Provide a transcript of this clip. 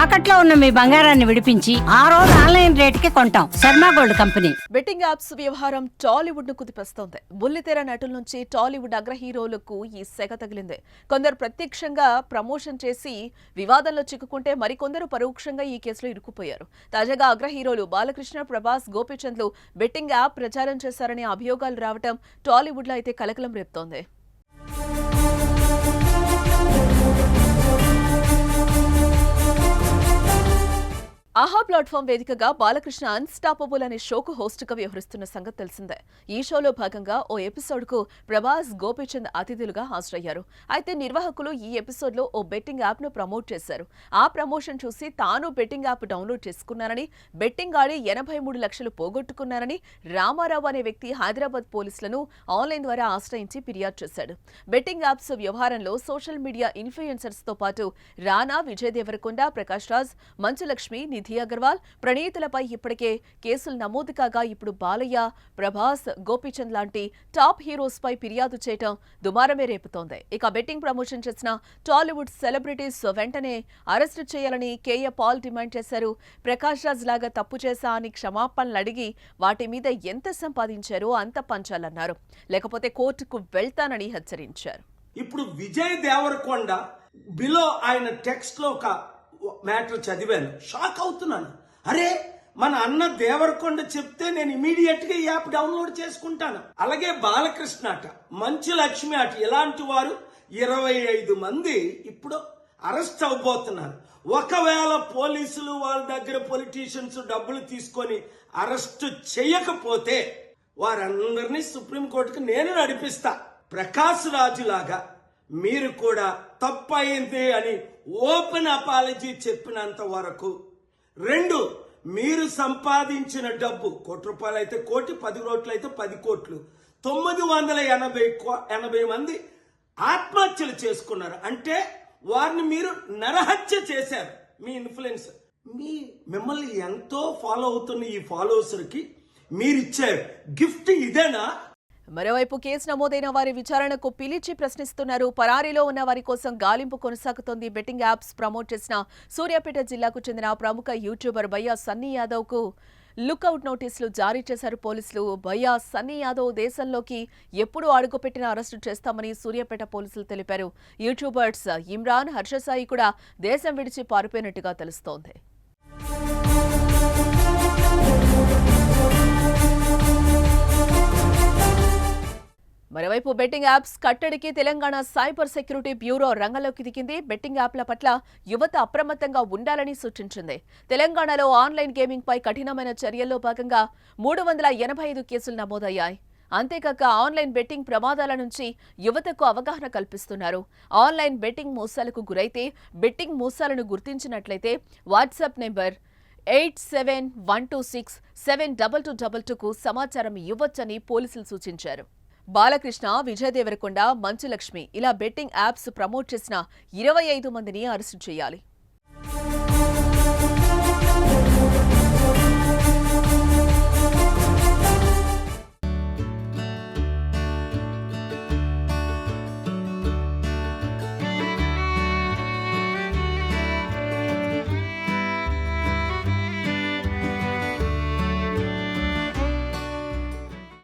తాకట్లో ఉన్న మీ బంగారాన్ని విడిపించి ఆ రోజు ఆన్లైన్ రేటుకి కొంటాం. Sharma gold company. Betting apps వ్యవహారం టాలీవుడ్ ను కుదిపేస్తోంది. బుల్లితెర నటుల నుంచి టాలీవుడ్ అగ్ర హీరోలకు ఈ సెగ తగిలింది. కొందరు ప్రత్యక్షంగా ప్రమోషన్ చేసి వివాదంలో చిక్కుకుంటే మరికొందరు పరోక్షంగా ఈ కేసులో ఇరుక్కుపోయారు. తాజాగా అగ్ర హీరోలు బాలకృష్ణ, ప్రభాస్, గోపీచంద్లు బెట్టింగ్ యాప్ ప్రచారం చేశారనే అభియోగాలు రావడం టాలీవుడ్ లో అయితే కలకలం రేపుతోంది. ఆహా ప్లాట్ఫామ్ వేదికగా బాలకృష్ణ అన్స్టాపబుల్ అనే షోకు హోస్ట్ గా వ్యవహరిస్తున్న సంగతి తెలిసిందే. ఈ షోలో భాగంగా ఓ ఎపిసోడ్ కు ప్రభాస్, గోపీచంద్ అతిథులుగా హాజరయ్యారు. అయితే నిర్వాహకులు ఈ ఎపిసోడ్ లో ఓ బెట్టింగ్ యాప్ ను ప్రమోట్ చేశారు. ఆ ప్రమోషన్ చూసి తాను బెట్టింగ్ యాప్ డౌన్లోడ్ చేసుకున్నానని, బెట్టింగ్ ఆడి 83 లక్షలు పోగొట్టుకున్నారని రామారావు అనే వ్యక్తి హైదరాబాద్ పోలీసులను ఆన్లైన్ ద్వారా ఆశ్రయించి ఫిర్యాదు చేశాడు. బెట్టింగ్ యాప్స్ వ్యవహారంలో సోషల్ మీడియా ఇన్ఫ్లుయెన్సర్స్ తో పాటు రానా, విజయ్ దేవరకొండ, ప్రకాష్ రాజ్, మంచులక్ష్మి, నిధి అగర్వాల్, ప్రణీతులపై ఇప్పటికే కేసులు నమోదు కాగా ఇప్పుడు బాలయ్య, ప్రభాస్, గోపీచంద్ లాంటి టాప్ హీరోస్ పై ఫిర్యాదు చేయడం దుమారమే రేపుతోంది. ఇక బెట్టింగ్ ప్రమోషన్ చేసిన టాలీవుడ్ సెలబ్రిటీస్ వెంటనే అరెస్టు చేయాలని కేఏ పాల్ డిమాండ్ చేశారు. ప్రకాష్ రాజ్ లాగా తప్పు చేశా అని క్షమాపణలు అడిగి వాటి మీద ఎంత సంపాదించారో అంత పంచాలన్నారు. లేకపోతే కోర్టుకు వెళ్తానని హెచ్చరించారు. ఇప్పుడు విజయ్ దేవరకొండ బిలో ఆయన టెక్స్ట్ లో ఒక మ్యాటర్ చదివాను, షాక్ అవుతున్నాను. అరే, మన అన్న దేవరకొండ చెప్తే నేను ఇమీడియట్ గా ఈ యాప్ డౌన్లోడ్ చేసుకుంటాను. అలాగే బాలకృష్ణ అట, మంచు లక్ష్మి అట, ఇలాంటి వారు 25 మంది ఇప్పుడు అరెస్ట్ అవబోతున్నారు. ఒకవేళ పోలీసులు వాళ్ళ దగ్గర పొలిటీషియన్స్ డబ్బులు తీసుకొని అరెస్ట్ చేయకపోతే వారందరినీ సుప్రీంకోర్టుకు నేను నడిపిస్తా. ప్రకాష్ రాజు లాగా మీరు కూడా తప్పయింది అని ఓపెన్ అపాలజీ చెప్పినంత వరకు, 2 మీరు సంపాదించిన డబ్బు ₹1 అయితే 1 కోటి, 10 కోట్లు అయితే 10 కోట్లు, 980 మంది ఆత్మహత్యలు చేసుకున్నారు. అంటే వారిని మీరు నరహత్య చేశారు. మీ ఇన్ఫ్లుయెన్స్, మిమ్మల్ని ఎంతో ఫాలో అవుతున్న ఈ ఫాలోవర్స్కి మీరిచ్చే గిఫ్ట్ ఇదేనా? మరోవైపు కేసు నమోదైన వారి విచారణకు పిలిచి ప్రశ్నిస్తున్నారు. పరారీలో ఉన్న వారి కోసం గాలింపు కొనసాగుతోంది. బెట్టింగ్ యాప్స్ ప్రమోట్ చేసిన సూర్యాపేట జిల్లాకు చెందిన ప్రముఖ యూట్యూబర్ భయ్యా సన్నీ యాదవ్ కు లుకౌట్ నోటీసులు జారీ చేశారు పోలీసులు. భయ్యా సన్నీ యాదవ్ దేశంలోకి ఎప్పుడు అడుగుపెట్టినా అరెస్టు చేస్తామని సూర్యాపేట పోలీసులు తెలిపారు. యూట్యూబర్స్ ఇమ్రాన్, హర్షసాయి కూడా దేశం విడిచి పారిపోయినట్టుగా తెలుస్తోంది. మరోవైపు బెట్టింగ్ యాప్స్ కట్టడికి తెలంగాణ సైబర్ సెక్యూరిటీ బ్యూరో రంగంలోకి దిగింది. బెట్టింగ్ యాప్ల పట్ల యువత అప్రమత్తంగా ఉండాలని సూచించింది. తెలంగాణలో ఆన్లైన్ గేమింగ్ పై కఠినమైన చర్యల్లో భాగంగా 385 కేసులు నమోదయ్యాయి. అంతేకాక ఆన్లైన్ బెట్టింగ్ ప్రమాదాల నుంచి యువతకు అవగాహన కల్పిస్తున్నారు. ఆన్లైన్ బెట్టింగ్ మోసాలకు గురైతే బెట్టింగ్ మోసాలను గుర్తించినట్లయితే వాట్సాప్ నెంబర్ 8712672222కు సమాచారం ఇవ్వొచ్చని పోలీసులు సూచించారు. బాలకృష్ణ, విజయ్ దేవరకొండ, మంచులక్ష్మి ఇలా బెట్టింగ్ యాప్స్ ప్రమోట్ చేసిన 25 మందిని అరెస్టు చేయాలి.